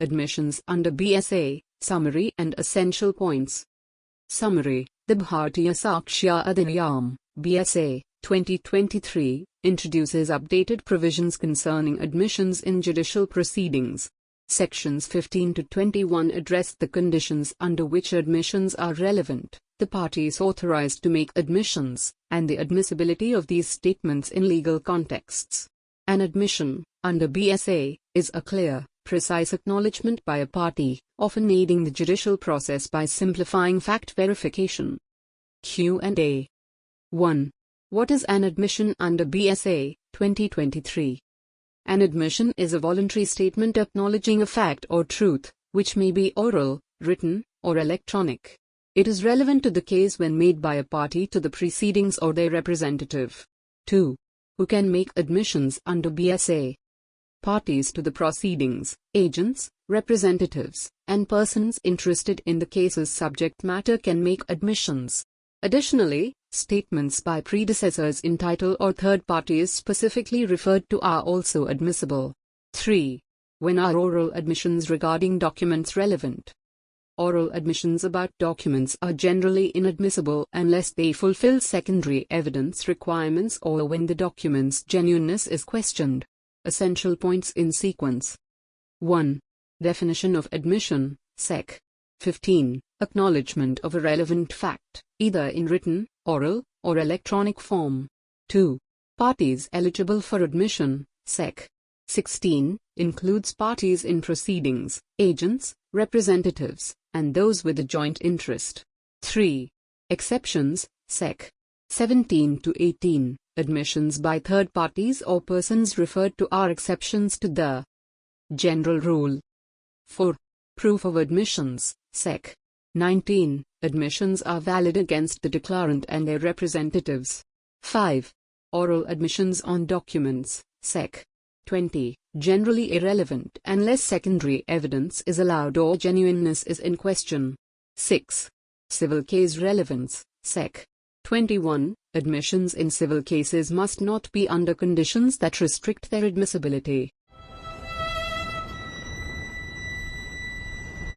Admissions under BSA, Summary and Essential Points. Summary. The Bharatiya Sakshya Adhiniyam, BSA 2023, introduces updated provisions concerning admissions in judicial proceedings. Sections 15 to 21 address the conditions under which admissions are relevant, the parties authorized to make admissions, and the admissibility of these statements in legal contexts. An admission, under BSA, is a clear, precise acknowledgment by a party, often aiding the judicial process by simplifying fact verification. Q&A. 1. What is an admission under BSA 2023? An admission is a voluntary statement acknowledging a fact or truth, which may be oral, written, or electronic. It is relevant to the case when made by a party to the proceedings or their representative. 2. Who can make admissions under BSA? Parties to the proceedings, agents, representatives, and persons interested in the case's subject matter can make admissions. Additionally, statements by predecessors-in-title or third parties specifically referred to are also admissible. 3. When are oral admissions regarding documents relevant? Oral admissions about documents are generally inadmissible unless they fulfill secondary evidence requirements or when the document's genuineness is questioned. Essential points in sequence. 1. Definition of admission, Sec. 15. Acknowledgment of a relevant fact, either in written, oral, or electronic form. 2. Parties eligible for admission, Sec. 16. Includes parties in proceedings, agents, representatives, and those with a joint interest. 3. Exceptions, Sec. 17 to 18. Admissions by third parties or persons referred to are exceptions to the general rule. 4. Proof of admissions, Sec. 19. Admissions are valid against the declarant and their representatives. 5. Oral admissions on documents, Sec. 20. Generally irrelevant unless secondary evidence is allowed or genuineness is in question. 6. Civil case relevance, Sec. 21. Admissions in civil cases must not be under conditions that restrict their admissibility.